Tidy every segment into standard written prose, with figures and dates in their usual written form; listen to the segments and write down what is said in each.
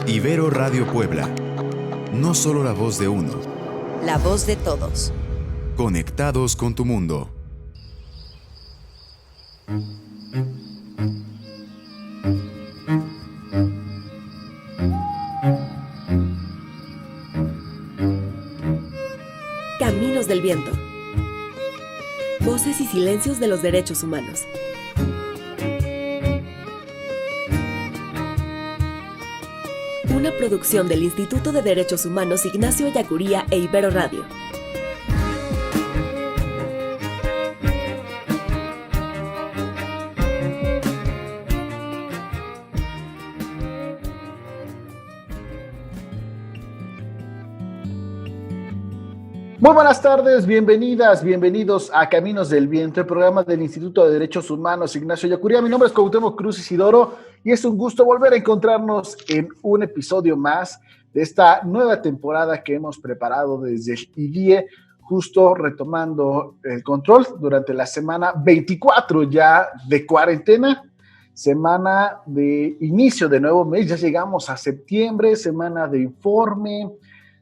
Ibero Radio Puebla. No solo la voz de uno. La voz de todos. Conectados con tu mundo. Caminos del viento. Voces y silencios de los derechos humanos. Una producción del Instituto de Derechos Humanos Ignacio Ellacuría e Ibero Radio. Muy buenas tardes, bienvenidas, bienvenidos a Caminos del Viento, el programa del Instituto de Derechos Humanos Ignacio Ellacuría. Mi nombre es Cuauhtémoc Cruz Isidoro y es un gusto volver a encontrarnos en un episodio más de esta nueva temporada que hemos preparado desde el IDIE, justo retomando el control durante la semana 24 ya de cuarentena, semana de inicio de nuevo mes, ya llegamos a septiembre, semana de informe,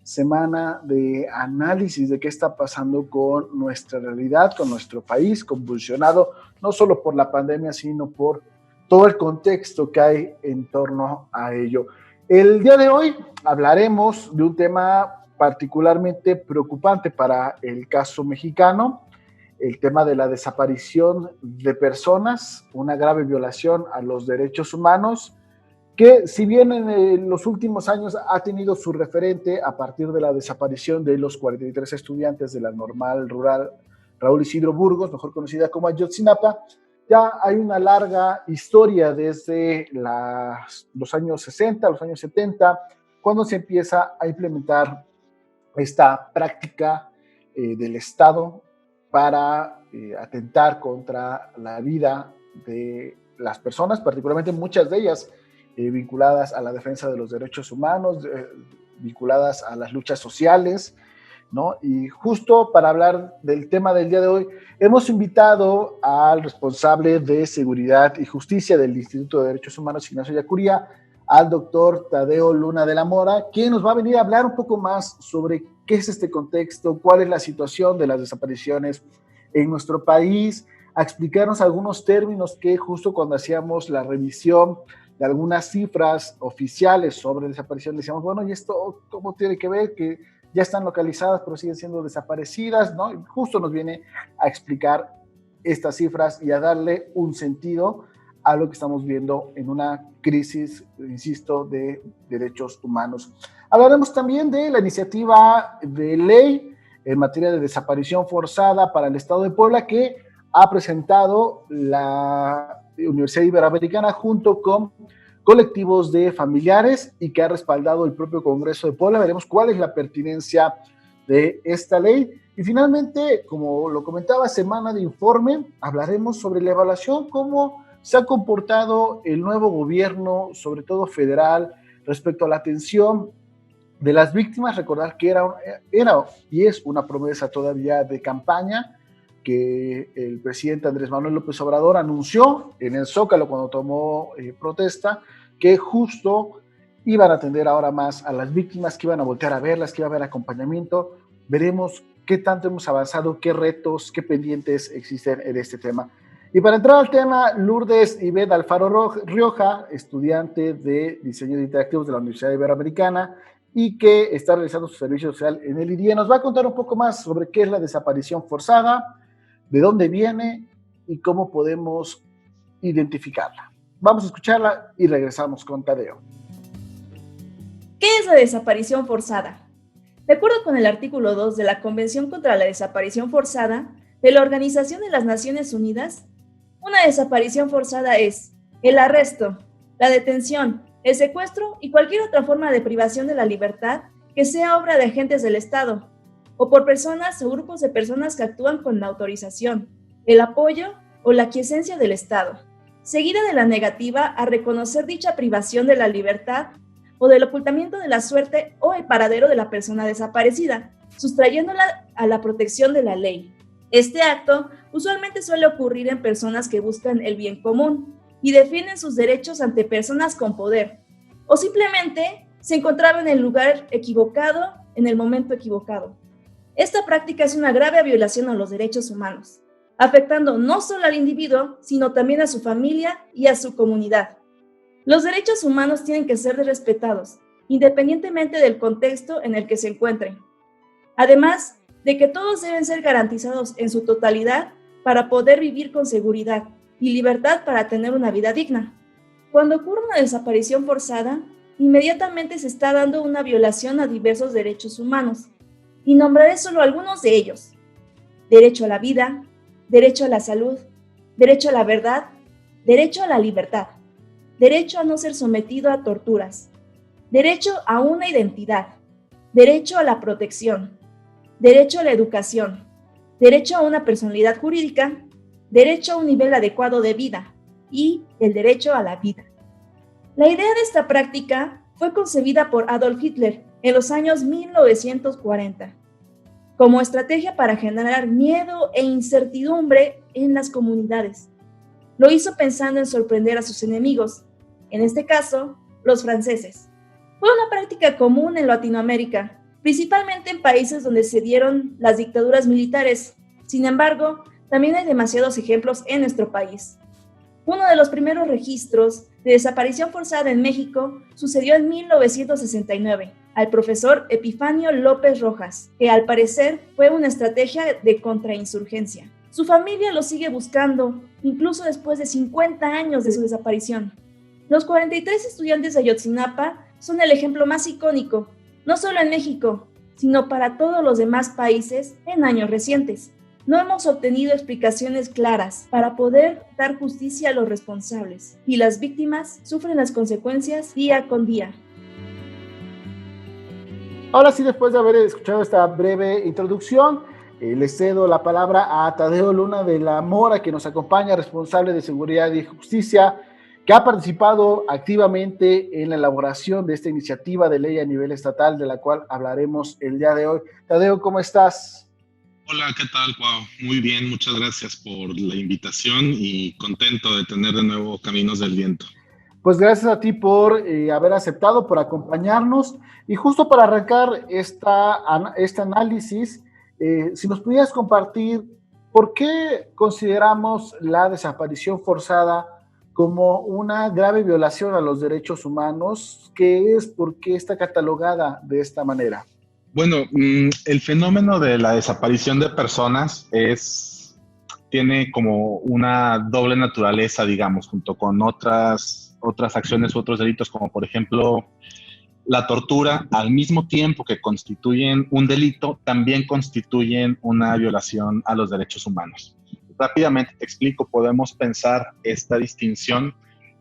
semana de análisis de qué está pasando con nuestra realidad, con nuestro país, convulsionado no solo por la pandemia, sino por todo el contexto que hay en torno a ello. El día de hoy hablaremos de un tema particularmente preocupante para el caso mexicano, el tema de la desaparición de personas, una grave violación a los derechos humanos, que si bien en los últimos años ha tenido su referente a partir de la desaparición de los 43 estudiantes de la normal rural Raúl Isidro Burgos, mejor conocida como Ayotzinapa, ya hay una larga historia desde los años 60, los años 70, cuando se empieza a implementar esta práctica del Estado para atentar contra la vida de las personas, particularmente muchas de ellas vinculadas a la defensa de los derechos humanos, vinculadas a las luchas sociales, ¿no? Y justo para hablar del tema del día de hoy, hemos invitado al responsable de Seguridad y Justicia del Instituto de Derechos Humanos, Ignacio Ellacuría, al doctor Tadeo Luna de la Mora, quien nos va a venir a hablar un poco más sobre qué es este contexto, cuál es la situación de las desapariciones en nuestro país, a explicarnos algunos términos que justo cuando hacíamos la revisión de algunas cifras oficiales sobre desaparición, decíamos, bueno, ¿y esto cómo tiene que ver? Que ya están localizadas, pero siguen siendo desaparecidas, ¿no? Y justo nos viene a explicar estas cifras y a darle un sentido a lo que estamos viendo en una crisis, insisto, de derechos humanos. Hablaremos también de la iniciativa de ley en materia de desaparición forzada para el Estado de Puebla que ha presentado la Universidad Iberoamericana junto con colectivos de familiares y que ha respaldado el propio Congreso de Puebla. Veremos cuál es la pertinencia de esta ley. Y finalmente, como lo comentaba, semana de informe, hablaremos sobre la evaluación, cómo se ha comportado el nuevo gobierno, sobre todo federal, respecto a la atención de las víctimas. Recordar que era y es una promesa todavía de campaña que el presidente Andrés Manuel López Obrador anunció en el Zócalo cuando tomó protesta, que justo iban a atender ahora más a las víctimas, que iban a voltear a verlas, que iba a haber acompañamiento. Veremos qué tanto hemos avanzado, qué retos, qué pendientes existen en este tema. Y para entrar al tema, Lourdes Ivette Alfaro Rioja, estudiante de Diseño de Interactivos de la Universidad Iberoamericana y que está realizando su servicio social en el IDIE, nos va a contar un poco más sobre qué es la desaparición forzada, de dónde viene y cómo podemos identificarla. Vamos a escucharla y regresamos con Tadeo. ¿Qué es la desaparición forzada? De acuerdo con el artículo 2 de la Convención contra la Desaparición Forzada de la Organización de las Naciones Unidas, una desaparición forzada es el arresto, la detención, el secuestro y cualquier otra forma de privación de la libertad que sea obra de agentes del Estado, o por personas o grupos de personas que actúan con la autorización, el apoyo o la aquiescencia del Estado, seguida de la negativa a reconocer dicha privación de la libertad o del ocultamiento de la suerte o el paradero de la persona desaparecida, sustrayéndola a la protección de la ley. Este acto usualmente suele ocurrir en personas que buscan el bien común y defienden sus derechos ante personas con poder, o simplemente se encontraba en el lugar equivocado, en el momento equivocado. Esta práctica es una grave violación a los derechos humanos, afectando no solo al individuo, sino también a su familia y a su comunidad. Los derechos humanos tienen que ser respetados, independientemente del contexto en el que se encuentren. Además de que todos deben ser garantizados en su totalidad para poder vivir con seguridad y libertad para tener una vida digna. Cuando ocurre una desaparición forzada, inmediatamente se está dando una violación a diversos derechos humanos, y nombraré solo algunos de ellos: derecho a la vida, derecho a la salud, derecho a la verdad, derecho a la libertad, derecho a no ser sometido a torturas, derecho a una identidad, derecho a la protección, derecho a la educación, derecho a una personalidad jurídica, derecho a un nivel adecuado de vida y el derecho a la vida. La idea de esta práctica fue concebida por Adolf Hitler en los años 1940 como estrategia para generar miedo e incertidumbre en las comunidades. Lo hizo pensando en sorprender a sus enemigos, en este caso, los franceses. Fue una práctica común en Latinoamérica, principalmente en países donde se dieron las dictaduras militares. Sin embargo, también hay demasiados ejemplos en nuestro país. Uno de los primeros registros de desaparición forzada en México sucedió en 1969 al profesor Epifanio López Rojas, que al parecer fue una estrategia de contrainsurgencia. Su familia lo sigue buscando, incluso después de 50 años de su desaparición. Los 43 estudiantes de Ayotzinapa son el ejemplo más icónico, no solo en México, sino para todos los demás países en años recientes. No hemos obtenido explicaciones claras para poder dar justicia a los responsables, y las víctimas sufren las consecuencias día con día. Ahora sí, después de haber escuchado esta breve introducción, le cedo la palabra a Tadeo Luna de la Mora, que nos acompaña, responsable de Seguridad y Justicia, que ha participado activamente en la elaboración de esta iniciativa de ley a nivel estatal, de la cual hablaremos el día de hoy. Tadeo, ¿cómo estás? Hola, ¿qué tal, Cuau? Muy bien, muchas gracias por la invitación y contento de tener de nuevo Caminos del Viento. Pues gracias a ti por haber aceptado, por acompañarnos. Y justo para arrancar este análisis, si nos pudieras compartir por qué consideramos la desaparición forzada como una grave violación a los derechos humanos, ¿qué es? ¿Por qué está catalogada de esta manera? Bueno, el fenómeno de la desaparición de personas tiene como una doble naturaleza, digamos, junto con otras acciones u otros delitos, como por ejemplo la tortura, al mismo tiempo que constituyen un delito, también constituyen una violación a los derechos humanos. Rápidamente te explico, podemos pensar esta distinción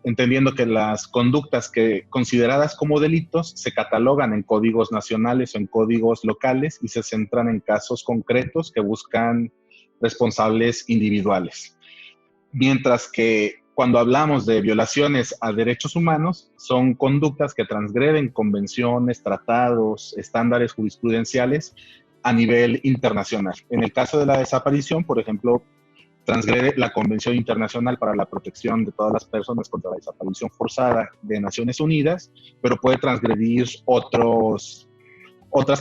entendiendo que las conductas que consideradas como delitos se catalogan en códigos nacionales o en códigos locales y se centran en casos concretos que buscan responsables individuales. Mientras que cuando hablamos de violaciones a derechos humanos, son conductas que transgreden convenciones, tratados, estándares jurisprudenciales a nivel internacional. En el caso de la desaparición, por ejemplo, transgrede la Convención Internacional para la Protección de todas las personas contra la desaparición forzada de Naciones Unidas, pero puede transgredir otras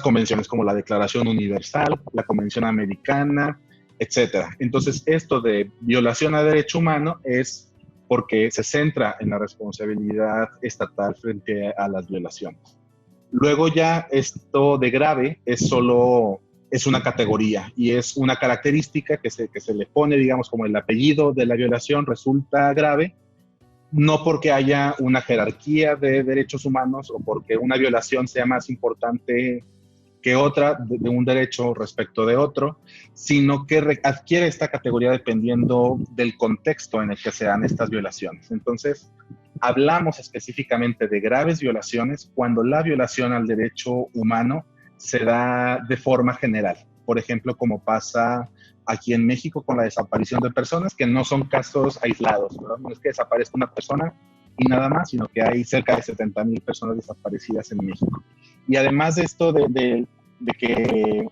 convenciones como la Declaración Universal, la Convención Americana, etc. Entonces, esto de violación a derecho humano es porque se centra en la responsabilidad estatal frente a las violaciones. Luego ya esto de grave es una categoría y es una característica que se le pone, digamos, como el apellido de la violación resulta grave, no porque haya una jerarquía de derechos humanos o porque una violación sea más importante que otra de un derecho respecto de otro, sino que adquiere esta categoría dependiendo del contexto en el que se dan estas violaciones. Entonces, hablamos específicamente de graves violaciones cuando la violación al derecho humano se da de forma general. Por ejemplo, como pasa aquí en México con la desaparición de personas, que no son casos aislados, ¿verdad? No es que desaparezca una persona y nada más, sino que hay cerca de 70,000 personas desaparecidas en México. Y además de esto de que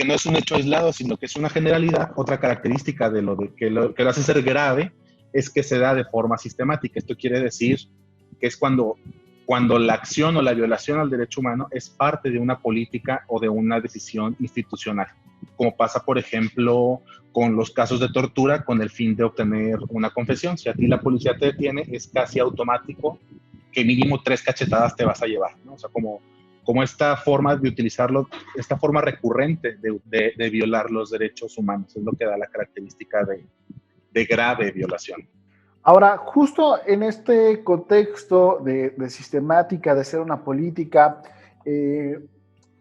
no es un hecho aislado, sino que es una generalidad, otra característica de que lo hace ser grave es que se da de forma sistemática. Esto quiere decir que es cuando cuando la acción o la violación al derecho humano es parte de una política o de una decisión institucional, como pasa, por ejemplo, con los casos de tortura con el fin de obtener una confesión. Si a ti la policía te detiene, es casi automático que mínimo 3 cachetadas te vas a llevar, ¿no? O sea, como esta forma de utilizarlo, esta forma recurrente de violar los derechos humanos, es lo que da la característica de grave violación. Ahora, justo en este contexto de sistemática, de ser una política,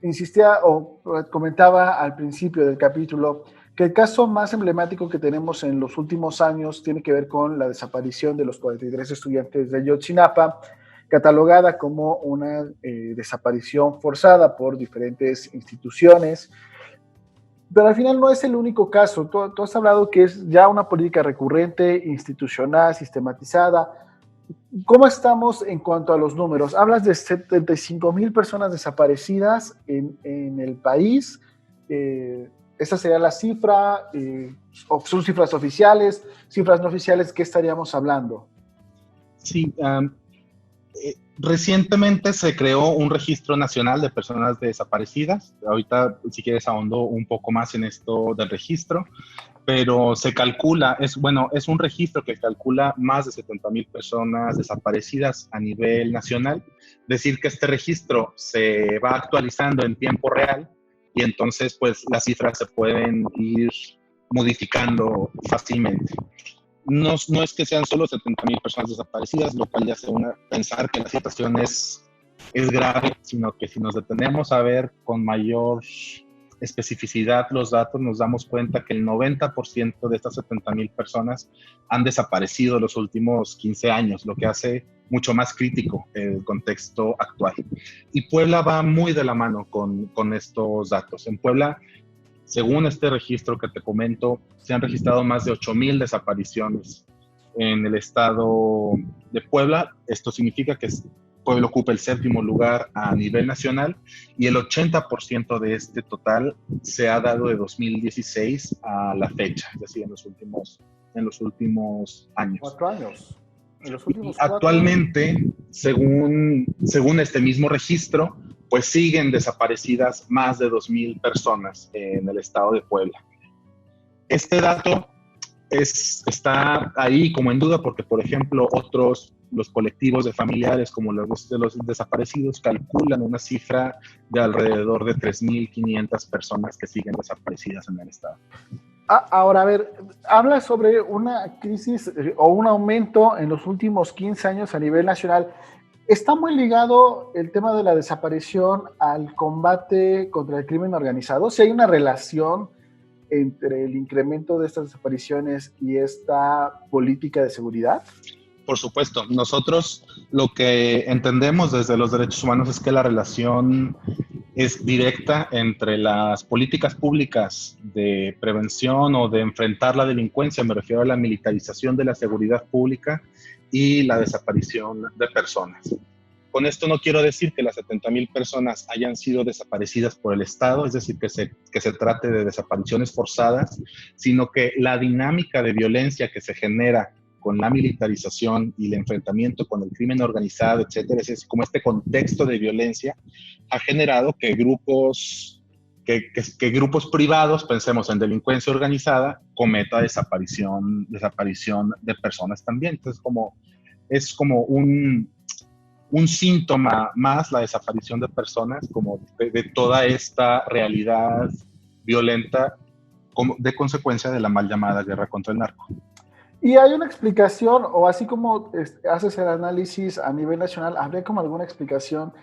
insistía o comentaba al principio del capítulo que el caso más emblemático que tenemos en los últimos años tiene que ver con la desaparición de los 43 estudiantes de Ayotzinapa, catalogada como una desaparición forzada por diferentes instituciones. Pero al final no es el único caso. Tú has hablado que es ya una política recurrente, institucional, sistematizada. ¿Cómo estamos en cuanto a los números? Hablas de 75,000 personas desaparecidas en el país. ¿Esa sería la cifra? ¿Son cifras oficiales? ¿Cifras no oficiales? ¿Qué estaríamos hablando? Sí, recientemente se creó un registro nacional de personas desaparecidas. Ahorita, si quieres, ahondo un poco más en esto del registro, pero se calcula, es un registro que calcula más de 70,000 personas desaparecidas a nivel nacional. Decir que este registro se va actualizando en tiempo real y entonces pues las cifras se pueden ir modificando fácilmente. No es que sean solo 70,000 personas desaparecidas, lo cual ya hace pensar que la situación es grave, sino que si nos detenemos a ver con mayor especificidad los datos, nos damos cuenta que el 90% de estas 70,000 personas han desaparecido en los últimos 15 años, lo que hace mucho más crítico el contexto actual. Y Puebla va muy de la mano con estos datos. En Puebla, según este registro que te comento, se han registrado más de 8,000 desapariciones en el estado de Puebla. Esto significa que Puebla ocupa el 7º lugar a nivel nacional y el 80% de este total se ha dado de 2016 a la fecha, es decir, en los últimos años. 4 años. Actualmente, según este mismo registro, pues siguen desaparecidas más de 2,000 personas en el estado de Puebla. Este dato está ahí como en duda porque, por ejemplo, los colectivos de familiares como los de los desaparecidos calculan una cifra de alrededor de 3,500 personas que siguen desaparecidas en el estado. Ahora, a ver, habla sobre una crisis o un aumento en los últimos 15 años a nivel nacional. ¿Está muy ligado el tema de la desaparición al combate contra el crimen organizado? ¿Si hay una relación entre el incremento de estas desapariciones y esta política de seguridad? Por supuesto. Nosotros lo que entendemos desde los derechos humanos es que la relación es directa entre las políticas públicas de prevención o de enfrentar la delincuencia, me refiero a la militarización de la seguridad pública y la desaparición de personas. Con esto no quiero decir que las 70,000 personas hayan sido desaparecidas por el Estado, es decir, que se trate de desapariciones forzadas, sino que la dinámica de violencia que se genera con la militarización y el enfrentamiento con el crimen organizado, etcétera, es como este contexto de violencia ha generado que grupos privados, pensemos en delincuencia organizada, cometa desaparición de personas también. Entonces, es como un síntoma más la desaparición de personas, como de toda esta realidad violenta de consecuencia de la mal llamada guerra contra el narco. ¿Y hay una explicación, o así como haces el análisis a nivel nacional, habría como alguna explicación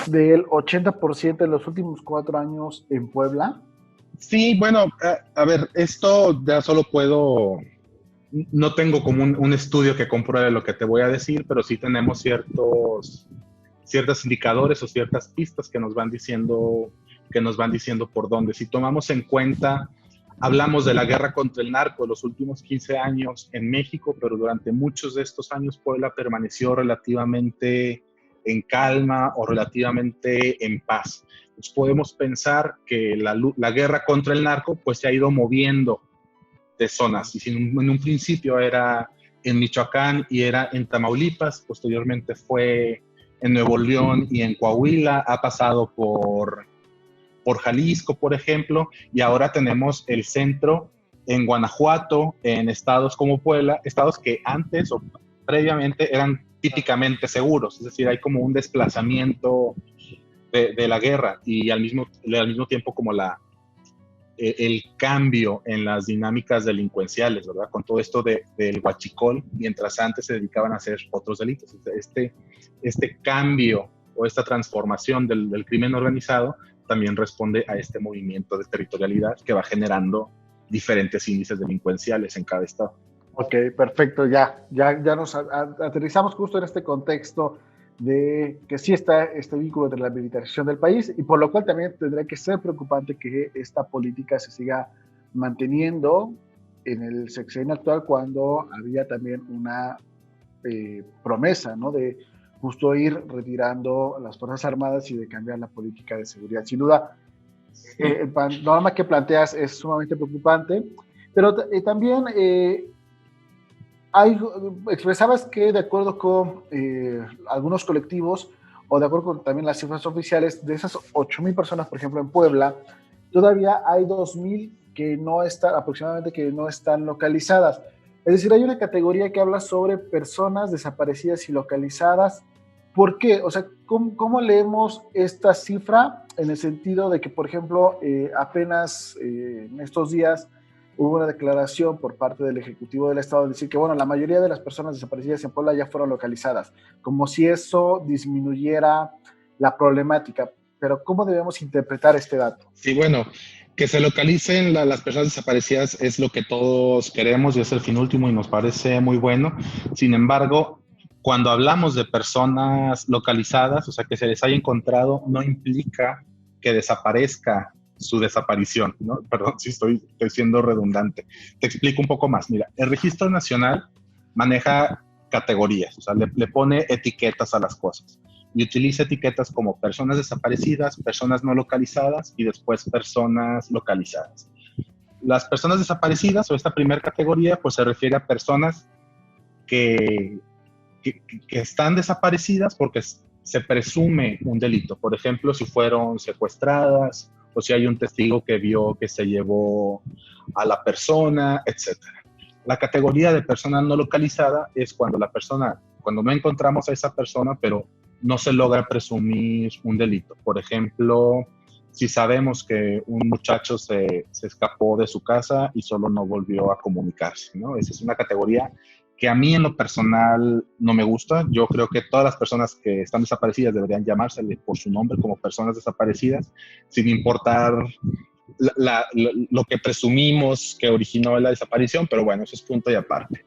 del 80% en los últimos 4 años en Puebla? Sí, bueno, a ver, esto ya solo no tengo como un estudio que compruebe lo que te voy a decir, pero sí tenemos ciertos indicadores o ciertas pistas que nos van diciendo por dónde. Si tomamos en cuenta, hablamos de la guerra contra el narco los últimos 15 años en México, pero durante muchos de estos años Puebla permaneció relativamente en calma o relativamente en paz. Entonces podemos pensar que la guerra contra el narco pues se ha ido moviendo de zonas, y si en un principio era en Michoacán y era en Tamaulipas, posteriormente fue en Nuevo León y en Coahuila, ha pasado por Jalisco, por ejemplo, y ahora tenemos el centro en Guanajuato, en estados como Puebla, estados que antes o previamente eran típicamente seguros, es decir, hay como un desplazamiento de la guerra y al mismo tiempo como el cambio en las dinámicas delincuenciales, ¿verdad? Con todo esto del huachicol, mientras antes se dedicaban a hacer otros delitos. Este cambio o esta transformación del crimen organizado también responde a este movimiento de territorialidad que va generando diferentes índices delincuenciales en cada estado. Ok, perfecto, ya nos aterrizamos justo en este contexto de que sí está este vínculo entre la militarización del país y por lo cual también tendría que ser preocupante que esta política se siga manteniendo en el sexenio actual cuando había también una promesa, ¿no? De justo ir retirando las Fuerzas Armadas y de cambiar la política de seguridad. Sin duda, el panorama que planteas es sumamente preocupante, pero también expresabas que de acuerdo con algunos colectivos o de acuerdo con también las cifras oficiales, de esas 8,000 personas, por ejemplo, en Puebla, todavía hay 2,000 que no están, aproximadamente, que no están localizadas. Es decir, hay una categoría que habla sobre personas desaparecidas y localizadas. ¿Por qué? O sea, ¿cómo leemos esta cifra en el sentido de que, por ejemplo, apenas en estos días hubo una declaración por parte del Ejecutivo del Estado de decir que, bueno, la mayoría de las personas desaparecidas en Puebla ya fueron localizadas, como si eso disminuyera la problemática? Pero ¿cómo debemos interpretar este dato? Sí, bueno, que se localicen las personas desaparecidas es lo que todos queremos y es el fin último y nos parece muy bueno. Sin embargo, cuando hablamos de personas localizadas, o sea, que se les haya encontrado, no implica que desaparezca su desaparición, ¿no? Perdón si estoy siendo redundante. Te explico un poco más. Mira, el Registro Nacional maneja categorías, o sea, le pone etiquetas a las cosas y utiliza etiquetas como personas desaparecidas, personas no localizadas y después personas localizadas. Las personas desaparecidas o esta primera categoría pues se refiere a personas que están desaparecidas porque se presume un delito. Por ejemplo, si fueron secuestradas o si hay un testigo que vio que se llevó a la persona, etc. La categoría de persona no localizada es cuando no encontramos a esa persona, pero no se logra presumir un delito. Por ejemplo, si sabemos que un muchacho se escapó de su casa y solo no volvió a comunicarse, ¿no? Esa es una categoría que a mí en lo personal no me gusta. Yo creo que todas las personas que están desaparecidas deberían llamársele por su nombre como personas desaparecidas, sin importar lo que presumimos que originó la desaparición, pero bueno, eso es punto y aparte.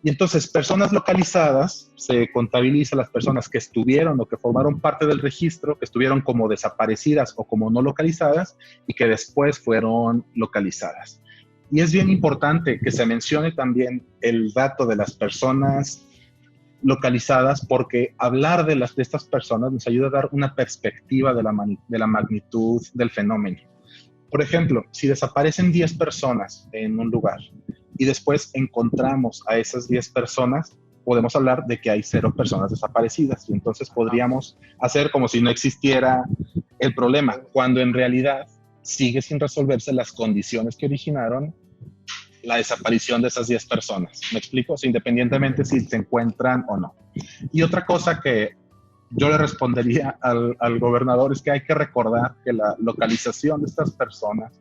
Y entonces, personas localizadas, se contabiliza las personas que estuvieron o que formaron parte del registro, que estuvieron como desaparecidas o como no localizadas y que después fueron localizadas. Y es bien importante que se mencione también el dato de las personas localizadas porque hablar de estas personas nos ayuda a dar una perspectiva de la magnitud del fenómeno. Por ejemplo, si desaparecen 10 personas en un lugar y después encontramos a esas 10 personas, podemos hablar de que hay 0 personas desaparecidas y entonces podríamos hacer como si no existiera el problema, cuando en realidad sigue sin resolverse las condiciones que originaron la desaparición de esas 10 personas. ¿Me explico? O sea, independientemente si se encuentran o no. Y otra cosa que yo le respondería al gobernador es que hay que recordar que la localización de estas personas,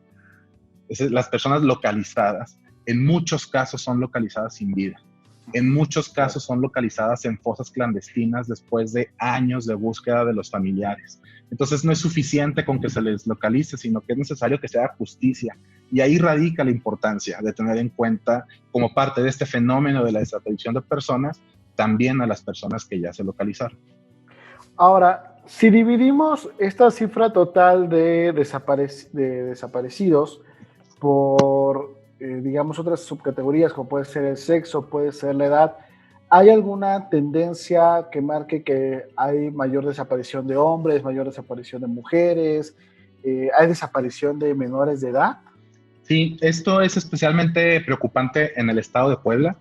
las personas localizadas, en muchos casos son localizadas sin vida. En muchos casos son localizadas en fosas clandestinas después de años de búsqueda de los familiares. Entonces no es suficiente con que se les localice, sino que es necesario que se haga justicia. Y ahí radica la importancia de tener en cuenta, como parte de este fenómeno de la desaparición de personas, también a las personas que ya se localizaron. Ahora, si dividimos esta cifra total de desaparecidos por, digamos, otras subcategorías, como puede ser el sexo, puede ser la edad, ¿hay alguna tendencia que marque que hay mayor desaparición de hombres, mayor desaparición de mujeres? ¿Hay desaparición de menores de edad? Sí, esto es especialmente preocupante en el estado de Puebla.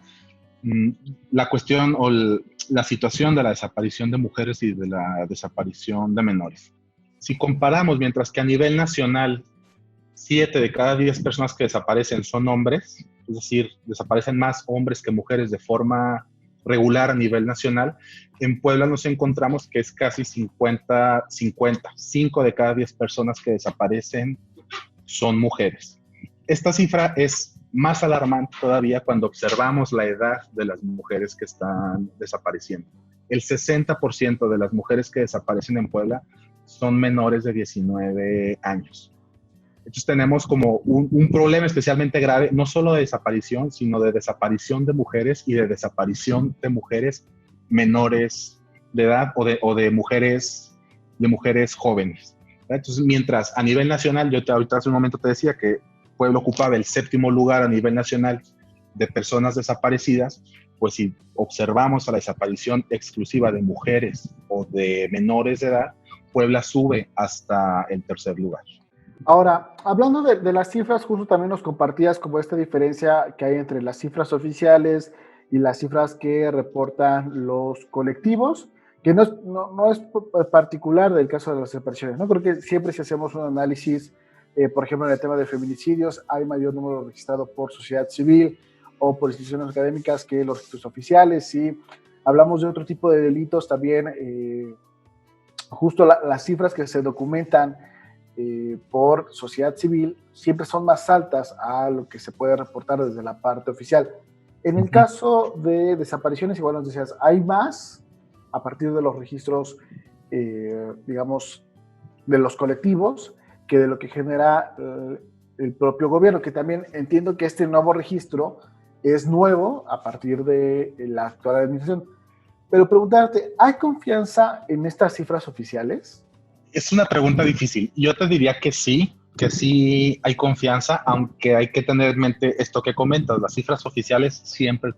la cuestión o la situación de la desaparición de mujeres y de la desaparición de menores. Si comparamos, mientras que a nivel nacional 7 de cada 10 personas que desaparecen son hombres, es decir, desaparecen más hombres que mujeres de forma regular a nivel nacional, en Puebla nos encontramos que es casi 50-50. 5 de cada 10 personas que desaparecen son mujeres. Esta cifra es más alarmante todavía cuando observamos la edad de las mujeres que están desapareciendo. El 60% de las mujeres que desaparecen en Puebla son menores de 19 años. Entonces tenemos como un problema especialmente grave, no solo de desaparición, sino de desaparición de mujeres y de desaparición de mujeres menores de edad o de mujeres jóvenes. Entonces, mientras a nivel nacional, yo ahorita hace un momento te decía que Puebla ocupaba el 7º lugar a nivel nacional de personas desaparecidas, pues si observamos a la desaparición exclusiva de mujeres o de menores de edad, Puebla sube hasta el 3er lugar. Ahora, hablando de las cifras, justo también nos compartías como esta diferencia que hay entre las cifras oficiales y las cifras que reportan los colectivos, que no es particular del caso de las desapariciones, ¿no? Creo que siempre si hacemos un análisis, por ejemplo, en el tema de feminicidios, hay mayor número registrado por sociedad civil o por instituciones académicas que los registros oficiales. Si hablamos de otro tipo de delitos, también justo las cifras que se documentan por sociedad civil siempre son más altas a lo que se puede reportar desde la parte oficial. En el caso de desapariciones, igual nos decías, hay más a partir de los registros, digamos, de los colectivos, que de lo que genera el propio gobierno, que también entiendo que este nuevo registro es nuevo a partir de la actual administración. Pero preguntarte, ¿hay confianza en estas cifras oficiales? Es una pregunta difícil. Yo te diría que sí hay confianza, aunque hay que tener en mente esto que comentas. Las cifras oficiales siempre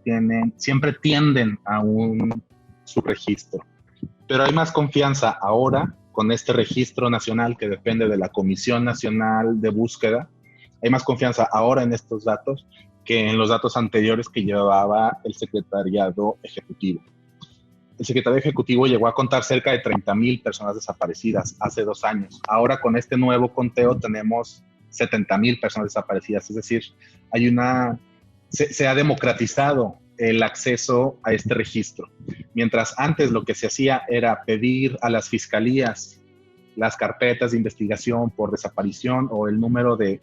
tienden a un subregistro. Pero hay más confianza ahora con este registro nacional que depende de la Comisión Nacional de Búsqueda. Hay más confianza ahora en estos datos que en los datos anteriores que llevaba el Secretariado Ejecutivo. El Secretario Ejecutivo llegó a contar cerca de 30,000 personas desaparecidas hace 2 años. Ahora con este nuevo conteo tenemos 70,000 personas desaparecidas. Es decir, se ha democratizado el acceso a este registro. Mientras antes lo que se hacía era pedir a las fiscalías las carpetas de investigación por desaparición o el número de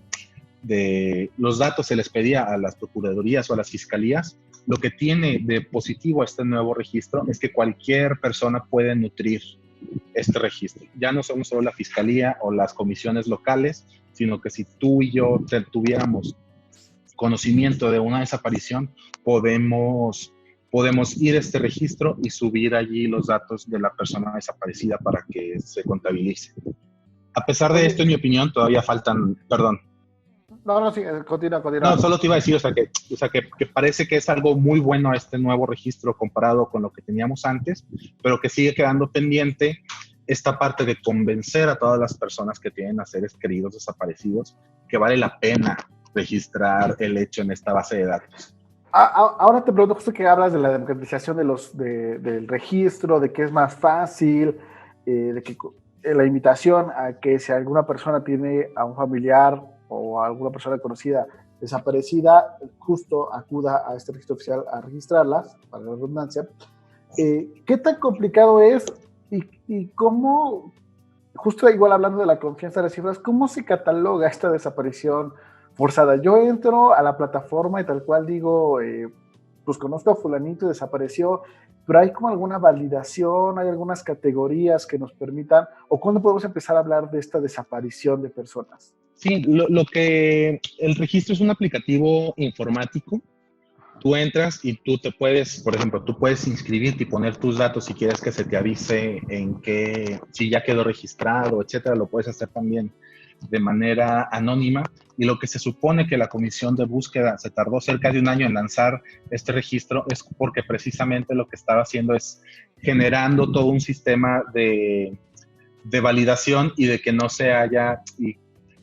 los datos se les pedía a las procuradurías o a las fiscalías. Lo que tiene de positivo este nuevo registro es que cualquier persona puede nutrir este registro. Ya no somos solo la fiscalía o las comisiones locales, sino que si tú y yo tuviéramos conocimiento de una desaparición, podemos ir a este registro y subir allí los datos de la persona desaparecida para que se contabilice. A pesar de esto, en mi opinión, todavía faltan, perdón. No, sí, continúa. No, solo te iba a decir, que parece que es algo muy bueno este nuevo registro comparado con lo que teníamos antes, pero que sigue quedando pendiente esta parte de convencer a todas las personas que tienen a seres queridos desaparecidos que vale la pena registrar el hecho en esta base de datos. Ahora te pregunto, justo que hablas de la democratización del registro, de que es más fácil, de que la invitación a que si alguna persona tiene a un familiar o a alguna persona conocida desaparecida, justo acuda a este registro oficial a registrarlas, para la redundancia. ¿Qué tan complicado es y cómo, justo igual hablando de la confianza de las cifras, cómo se cataloga esta desaparición forzada? Yo entro a la plataforma y tal cual digo, pues conozco a fulanito y desapareció, pero hay como alguna validación, hay algunas categorías que nos permitan, o ¿cuándo podemos empezar a hablar de esta desaparición de personas? Sí, el registro es un aplicativo informático. Tú entras y tú por ejemplo, tú puedes inscribirte y poner tus datos si quieres que se te avise si ya quedó registrado, etcétera. Lo puedes hacer también de manera anónima. Y lo que se supone que la Comisión de Búsqueda se tardó cerca de 1 año en lanzar este registro es porque precisamente lo que estaba haciendo es generando todo un sistema de validación y de que no se haya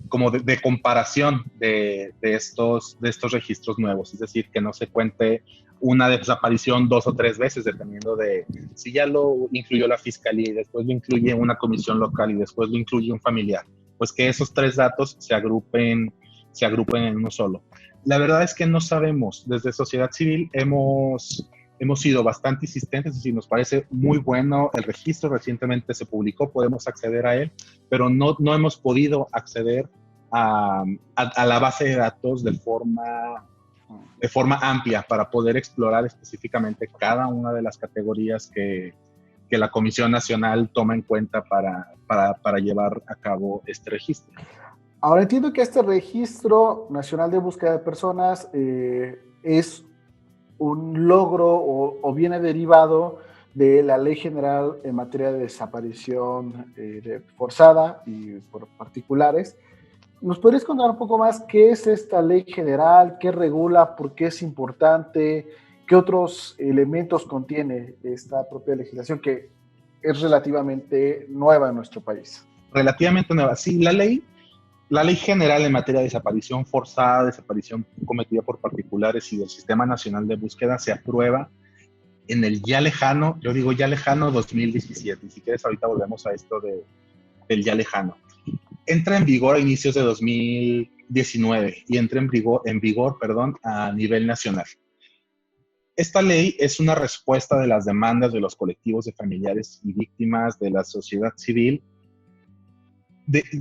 como de comparación de estos registros nuevos, es decir, que no se cuente una desaparición 2 o 3 veces, dependiendo de si ya lo incluyó la fiscalía y después lo incluye una comisión local y después lo incluye un familiar, pues que esos 3 datos se agrupen en uno solo. La verdad es que no sabemos. Desde sociedad civil hemos sido bastante insistentes y nos parece muy bueno el registro. Recientemente se publicó, podemos acceder a él, pero no hemos podido acceder a la base de datos de forma amplia para poder explorar específicamente cada una de las categorías que la Comisión Nacional toma en cuenta para llevar a cabo este registro. Ahora entiendo que este Registro Nacional de Búsqueda de Personas es un logro o viene derivado de la Ley General en materia de desaparición forzada y por particulares. ¿Nos podrías contar un poco más qué es esta Ley General, qué regula, por qué es importante, qué otros elementos contiene esta propia legislación que es relativamente nueva en nuestro país? Relativamente nueva, sí. La ley general en materia de desaparición forzada, desaparición cometida por particulares y del Sistema Nacional de Búsqueda se aprueba en el ya lejano, yo digo ya lejano 2017, y si quieres ahorita volvemos a esto del ya lejano. Entra en vigor a inicios de 2019 y entra en vigor, a nivel nacional. Esta ley es una respuesta de las demandas de los colectivos de familiares y víctimas de la sociedad civil.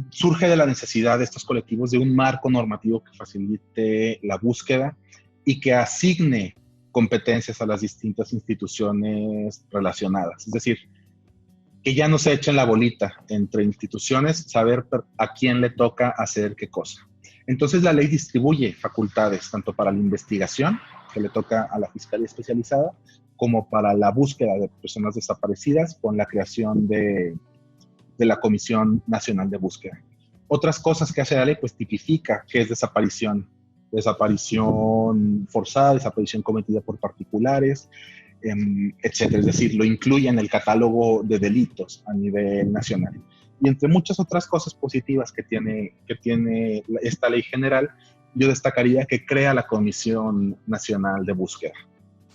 Surge de la necesidad de estos colectivos de un marco normativo que facilite la búsqueda y que asigne competencias a las distintas instituciones relacionadas. Es decir, que ya no se echen la bolita entre instituciones, saber a quién le toca hacer qué cosa. Entonces la ley distribuye facultades tanto para la investigación, que le toca a la Fiscalía Especializada, como para la búsqueda de personas desaparecidas con la creación de la Comisión Nacional de Búsqueda. Otras cosas que hace la ley, pues tipifica qué es desaparición forzada, desaparición cometida por particulares, etcétera. Es decir, lo incluye en el catálogo de delitos a nivel nacional. Y entre muchas otras cosas positivas que tiene esta ley general, yo destacaría que crea la Comisión Nacional de Búsqueda,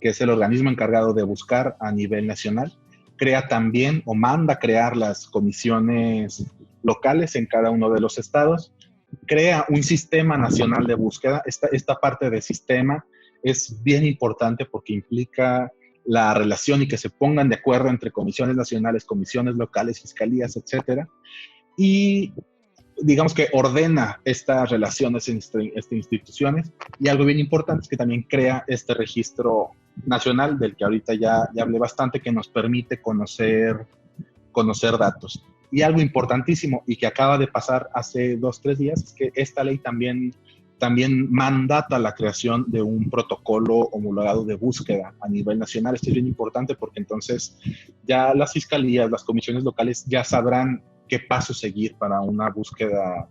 que es el organismo encargado de buscar a nivel nacional. Crea también o manda crear las comisiones locales en cada uno de los estados. Crea un sistema nacional de búsqueda. Esta parte de sistema es bien importante porque implica la relación y que se pongan de acuerdo entre comisiones nacionales, comisiones locales, fiscalías, etcétera. Y digamos que ordena estas relaciones entre instituciones. Y algo bien importante es que también crea este registro nacional del que ahorita ya hablé bastante, que nos permite conocer datos. Y algo importantísimo y que acaba de pasar hace 2 o 3 días es que esta ley también mandata la creación de un protocolo homologado de búsqueda a nivel nacional. Esto es bien importante porque entonces ya las fiscalías, las comisiones locales ya sabrán qué paso seguir para una búsqueda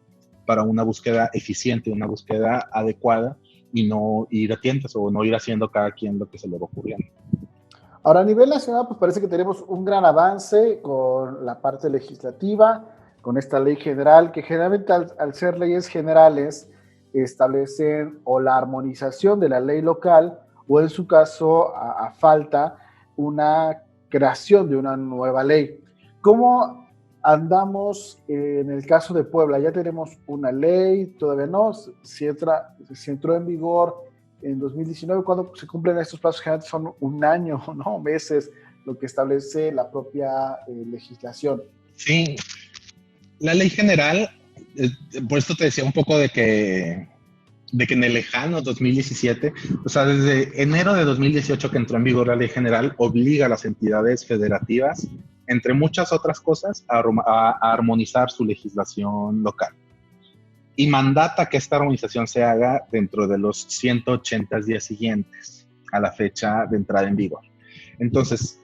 eficiente, una búsqueda adecuada, y no ir a tientas o no ir haciendo cada quien lo que se le va ocurriendo. Ahora, a nivel nacional, pues parece que tenemos un gran avance con la parte legislativa, con esta ley general, que generalmente al ser leyes generales establecen o la armonización de la ley local o en su caso, a falta, una creación de una nueva ley. ¿Cómo andamos en el caso de Puebla? Ya tenemos una ley, todavía no, se entró en vigor en 2019, cuando se cumplen estos plazos generales son 1 año, ¿no? Meses, lo que establece la propia legislación. Sí, la ley general, por esto te decía un poco de que en el lejano 2017, o sea, desde enero de 2018 que entró en vigor la ley general, obliga a las entidades federativas, entre muchas otras cosas, a armonizar su legislación local. Y mandata que esta armonización se haga dentro de los 180 días siguientes a la fecha de entrada en vigor. Entonces,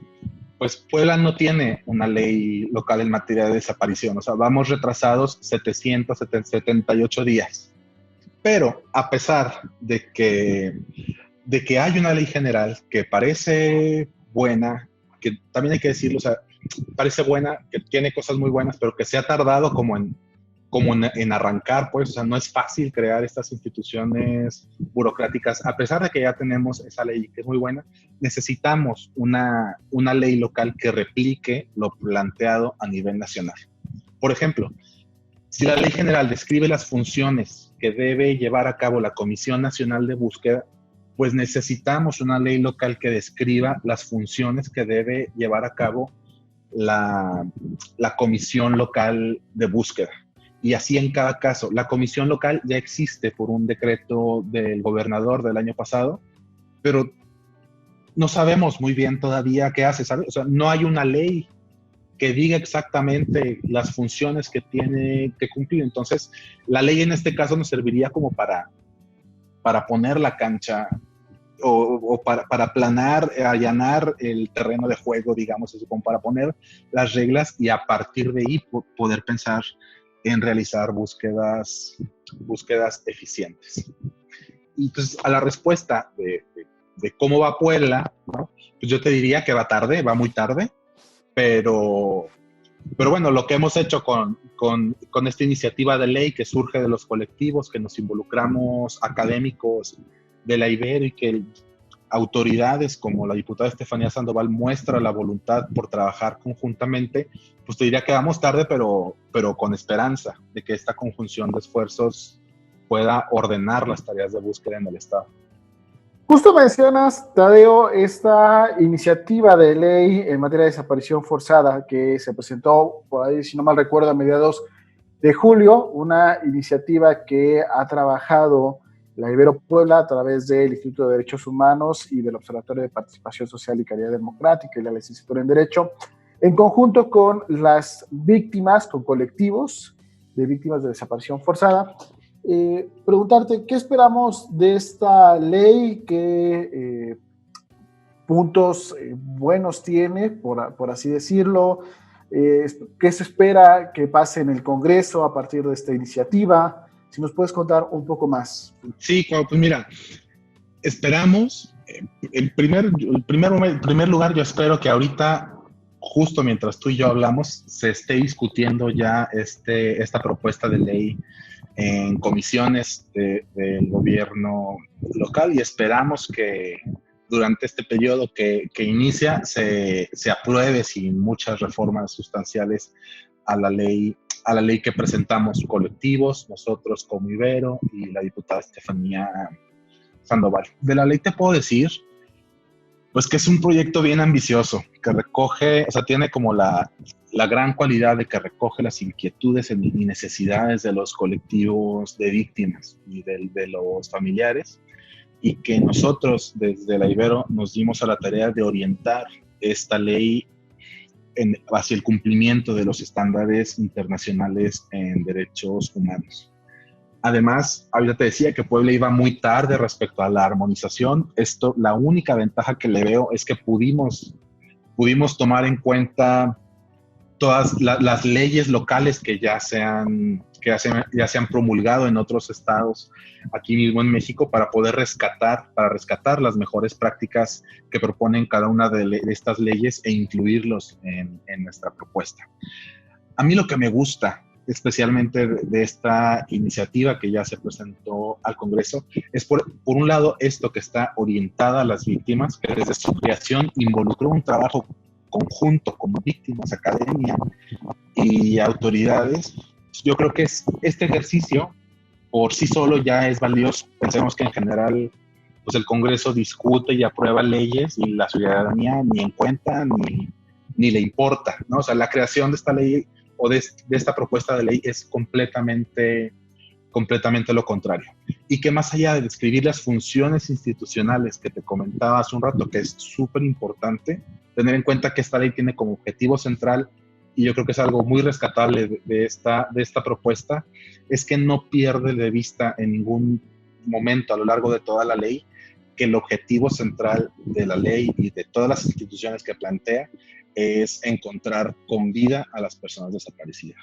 pues Puebla no tiene una ley local en materia de desaparición, o sea, vamos retrasados 778 días. Pero a pesar de que hay una ley general que parece buena, que también hay que decirlo, o sea, parece buena, que tiene cosas muy buenas, pero que se ha tardado como en como en arrancar, pues, o sea, no es fácil crear estas instituciones burocráticas, a pesar de que ya tenemos esa ley que es muy buena, necesitamos una ley local que replique lo planteado a nivel nacional. Por ejemplo, si la ley general describe las funciones que debe llevar a cabo la Comisión Nacional de Búsqueda, pues necesitamos una ley local que describa las funciones que debe llevar a cabo la Comisión Local de Búsqueda. Y así en cada caso. La comisión local ya existe por un decreto del gobernador del año pasado, pero no sabemos muy bien todavía qué hace, ¿sabes? O sea, no hay una ley que diga exactamente las funciones que tiene que cumplir. Entonces, la ley en este caso nos serviría como para poner la cancha o para aplanar, allanar el terreno de juego, digamos, así como para poner las reglas y a partir de ahí poder pensar en realizar búsquedas eficientes. Y entonces, a la respuesta de cómo va Puebla, ¿no? Pues yo te diría que va tarde, va muy tarde, pero bueno, lo que hemos hecho con esta iniciativa de ley que surge de los colectivos, que nos involucramos académicos de la Ibero y que autoridades como la diputada Estefanía Sandoval muestra la voluntad por trabajar conjuntamente, pues te diría que vamos tarde, pero con esperanza de que esta conjunción de esfuerzos pueda ordenar las tareas de búsqueda en el Estado. Justo mencionas, Tadeo, esta iniciativa de ley en materia de desaparición forzada que se presentó por ahí, si no mal recuerdo, a mediados de julio, una iniciativa que ha trabajado la Ibero Puebla a través del Instituto de Derechos Humanos y del Observatorio de Participación Social y Calidad Democrática y la Licenciatura en Derecho, en conjunto con las víctimas, con colectivos de víctimas de desaparición forzada. Preguntarte, ¿qué esperamos de esta ley? ¿Qué puntos buenos tiene, por así decirlo? ¿Qué se espera que pase en el Congreso a partir de esta iniciativa? Si nos puedes contar un poco más. Sí, pues mira, esperamos, en primer lugar, yo espero que ahorita, justo mientras tú y yo hablamos, se esté discutiendo ya esta propuesta de ley en comisiones del gobierno local y esperamos que durante este periodo que inicia se apruebe sin muchas reformas sustanciales a la ley que presentamos colectivos, nosotros como Ibero y la diputada Estefanía Sandoval. De la ley te puedo decir, pues que es un proyecto bien ambicioso, que recoge, o sea, tiene como la gran cualidad de que recoge las inquietudes y necesidades de los colectivos de víctimas y de los familiares, y que nosotros desde la Ibero nos dimos a la tarea de orientar esta ley hacia el cumplimiento de los estándares internacionales en derechos humanos. Además, ahorita te decía que Puebla iba muy tarde respecto a la armonización. La única ventaja que le veo es que pudimos tomar en cuenta todas las leyes locales que ya se han promulgado en otros estados aquí mismo en México para poder rescatar las mejores prácticas que proponen cada una de estas leyes e incluirlos en nuestra propuesta. A mí lo que me gusta especialmente de esta iniciativa que ya se presentó al Congreso es por un lado esto que está orientada a las víctimas, que desde su creación involucró un trabajo conjunto como víctimas, academia y autoridades. Yo creo que este ejercicio por sí solo ya es valioso. Pensemos que en general pues el Congreso discute y aprueba leyes y la ciudadanía ni en cuenta ni le importa, ¿no? O sea, la creación de esta ley o de esta propuesta de ley es completamente lo contrario. Y que más allá de describir las funciones institucionales que te comentaba hace un rato, que es súper importante, tener en cuenta que esta ley tiene como objetivo central, y yo creo que es algo muy rescatable de esta propuesta, es que no pierde de vista en ningún momento a lo largo de toda la ley que el objetivo central de la ley y de todas las instituciones que plantea es encontrar con vida a las personas desaparecidas.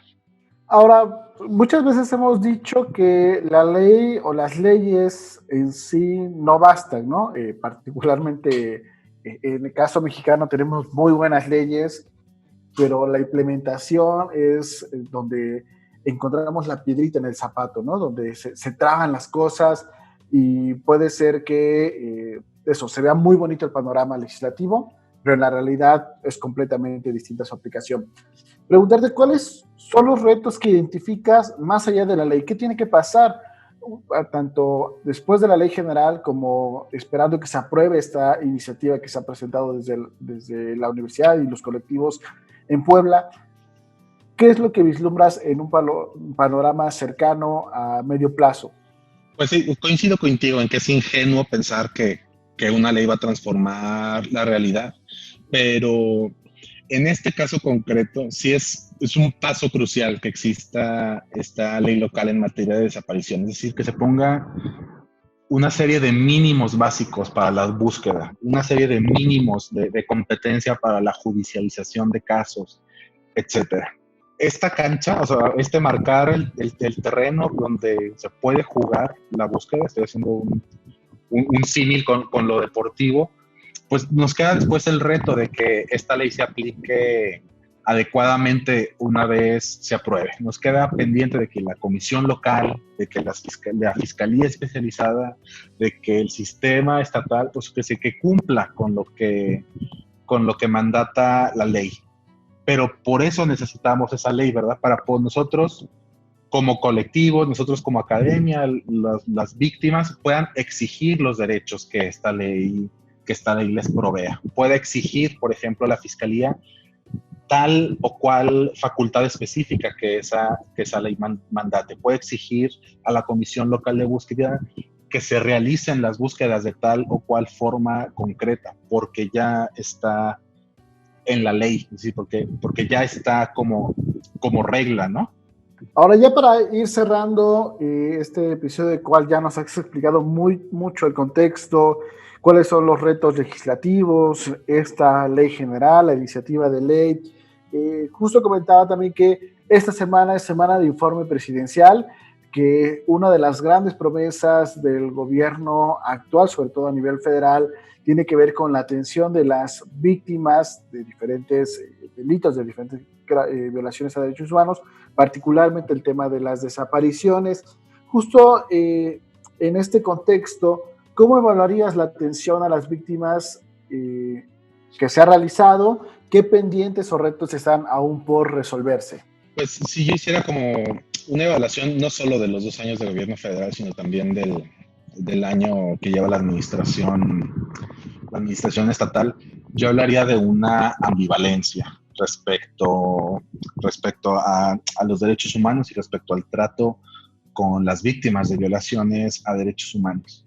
Ahora, muchas veces hemos dicho que la ley o las leyes en sí no bastan, ¿no? Particularmente en el caso mexicano tenemos muy buenas leyes, pero la implementación es donde encontramos la piedrita en el zapato, ¿no? Donde se traban las cosas y puede ser que se vea muy bonito el panorama legislativo, pero en la realidad es completamente distinta su aplicación. Preguntarte cuáles son los retos que identificas más allá de la ley. ¿Qué tiene que pasar tanto después de la ley general como esperando que se apruebe esta iniciativa que se ha presentado desde la universidad y los colectivos en Puebla? ¿Qué es lo que vislumbras en un panorama cercano a medio plazo? Pues sí, coincido contigo en que es ingenuo pensar que una ley va a transformar la realidad, pero en este caso concreto sí es un paso crucial que exista esta ley local en materia de desaparición, es decir, que se ponga una serie de mínimos básicos para la búsqueda, una serie de mínimos de competencia para la judicialización de casos, etcétera. Esta cancha, o sea, marcar el terreno donde se puede jugar la búsqueda, estoy haciendo un símil con lo deportivo, pues nos queda después el reto de que esta ley se aplique adecuadamente una vez se apruebe. Nos queda pendiente de que la comisión local, de que la fiscalía especializada, de que el sistema estatal, pues que cumpla con lo que mandata la ley. Pero por eso necesitamos esa ley, ¿verdad? Para nosotros como colectivos, nosotros como academia, las víctimas puedan exigir los derechos que esta ley les provea. Puede exigir, por ejemplo, a la fiscalía tal o cual facultad específica que esa ley mandate. Puede exigir a la comisión local de búsqueda que se realicen las búsquedas de tal o cual forma concreta, porque ya está en la ley, ¿sí? porque ya está como regla, ¿no? Ahora ya para ir cerrando este episodio del cual ya nos has explicado mucho el contexto, cuáles son los retos legislativos, esta ley general, la iniciativa de ley. Justo comentaba también que esta semana es semana de informe presidencial, que una de las grandes promesas del gobierno actual, sobre todo a nivel federal, tiene que ver con la atención de las víctimas de diferentes delitos, de diferentes violaciones a derechos humanos, particularmente el tema de las desapariciones. Justo en este contexto, ¿cómo evaluarías la atención a las víctimas que se ha realizado? ¿Qué pendientes o retos están aún por resolverse? Pues si yo hiciera como una evaluación no solo de los 2 años de gobierno federal, sino también del año que lleva la administración estatal, yo hablaría de una ambivalencia respecto a los derechos humanos y respecto al trato con las víctimas de violaciones a derechos humanos.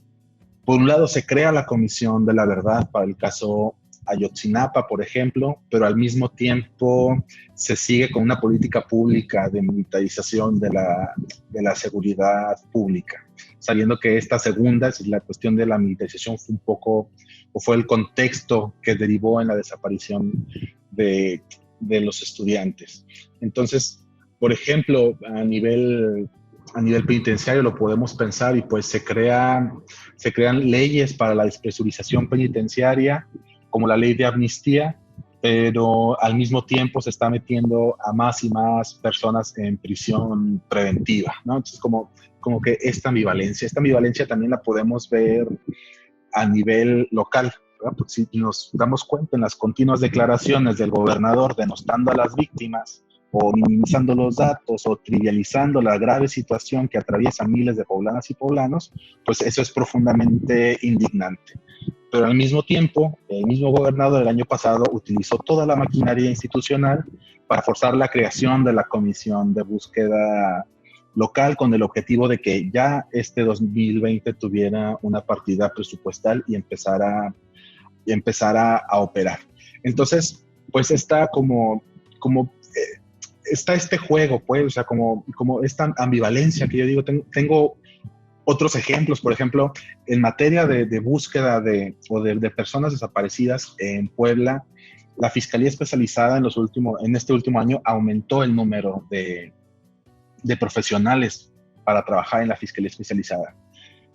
Por un lado, se crea la Comisión de la Verdad para el caso Ayotzinapa, por ejemplo, pero al mismo tiempo se sigue con una política pública de militarización de la seguridad pública, sabiendo que esta segunda, la cuestión de la militarización fue el contexto que derivó en la desaparición de los estudiantes. Entonces, por ejemplo, a nivel penitenciario lo podemos pensar y pues se crean leyes para la despresurización penitenciaria, como la ley de amnistía, pero al mismo tiempo se está metiendo a más y más personas en prisión preventiva, ¿no? Entonces, como que esta ambivalencia también la podemos ver a nivel local, ¿verdad? Porque si nos damos cuenta en las continuas declaraciones del gobernador denostando a las víctimas, o minimizando los datos, o trivializando la grave situación que atraviesa miles de poblanas y poblanos, pues eso es profundamente indignante. Pero al mismo tiempo, el mismo gobernador el año pasado utilizó toda la maquinaria institucional para forzar la creación de la comisión de búsqueda local con el objetivo de que ya este 2020 tuviera una partida presupuestal y empezara a operar. Entonces, pues está está este juego, pues, o sea, como esta ambivalencia que yo digo, tengo otros ejemplos, por ejemplo, en materia de búsqueda de personas desaparecidas en Puebla, la Fiscalía Especializada en este último año aumentó el número de profesionales para trabajar en la Fiscalía Especializada.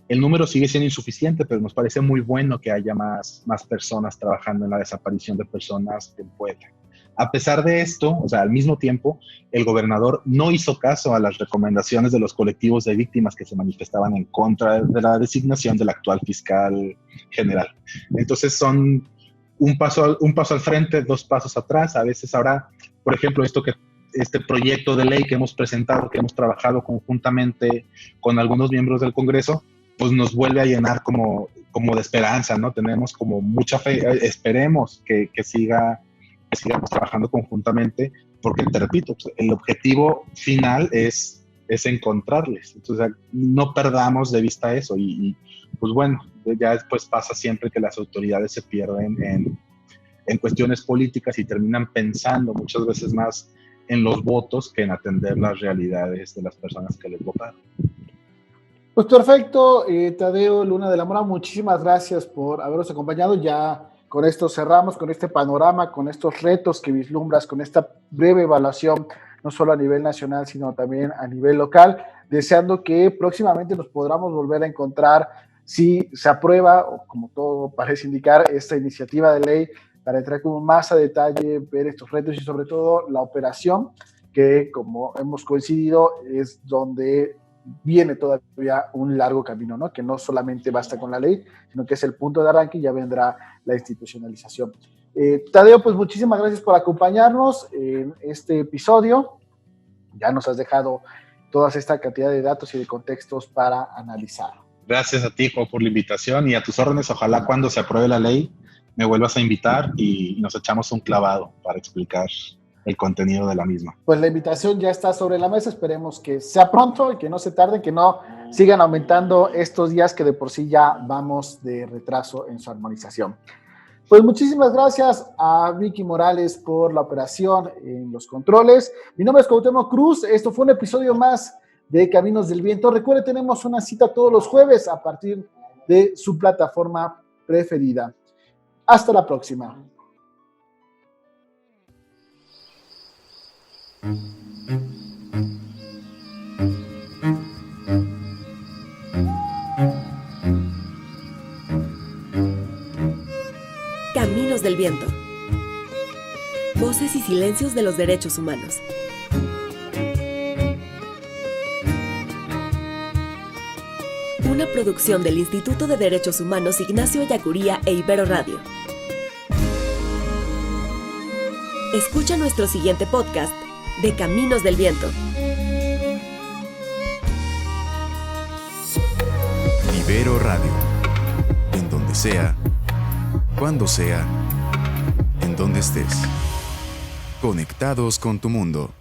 El número sigue siendo insuficiente, pero nos parece muy bueno que haya más personas trabajando en la desaparición de personas en Puebla. A pesar de esto, o sea, al mismo tiempo, el gobernador no hizo caso a las recomendaciones de los colectivos de víctimas que se manifestaban en contra de la designación del actual fiscal general. Entonces son un paso al frente, 2 pasos atrás. A veces ahora, por ejemplo, este proyecto de ley que hemos presentado, que hemos trabajado conjuntamente con algunos miembros del Congreso, pues nos vuelve a llenar como de esperanza, ¿no? Tenemos como mucha fe, esperemos que sigamos trabajando conjuntamente, porque te repito, pues, el objetivo final es encontrarles. Entonces, no perdamos de vista eso y pues bueno, ya después pasa siempre que las autoridades se pierden en cuestiones políticas y terminan pensando muchas veces más en los votos que en atender las realidades de las personas que les votaron. Pues perfecto, Tadeo Luna de la Mora, muchísimas gracias por habernos acompañado. Ya con esto cerramos, con este panorama, con estos retos que vislumbras, con esta breve evaluación, no solo a nivel nacional, sino también a nivel local, deseando que próximamente nos podamos volver a encontrar si se aprueba, o como todo parece indicar, esta iniciativa de ley para entrar como más a detalle, ver estos retos y sobre todo la operación, que como hemos coincidido es donde viene todavía un largo camino, ¿no? Que no solamente basta con la ley, sino que es el punto de arranque y ya vendrá la institucionalización. Tadeo, pues muchísimas gracias por acompañarnos en este episodio. Ya nos has dejado toda esta cantidad de datos y de contextos para analizar. Gracias a ti, Juan, por la invitación y a tus órdenes. Ojalá cuando se apruebe la ley me vuelvas a invitar y nos echamos un clavado para explicar el contenido de la misma. Pues la invitación ya está sobre la mesa, esperemos que sea pronto y que no se tarde, que no sigan aumentando estos días que de por sí ya vamos de retraso en su armonización. Pues muchísimas gracias a Vicky Morales por la operación en los controles. Mi nombre es Cuauhtémoc Cruz, esto fue un episodio más de Caminos del Viento. Recuerde, tenemos una cita todos los jueves a partir de su plataforma preferida. Hasta la próxima. Caminos del Viento. Voces y silencios de los derechos humanos. Una producción del Instituto de Derechos Humanos Ignacio Ellacuría e Ibero Radio. Escucha nuestro siguiente podcast de Caminos del Viento. Ibero Radio. En donde sea, cuando sea, en donde estés. Conectados con tu mundo.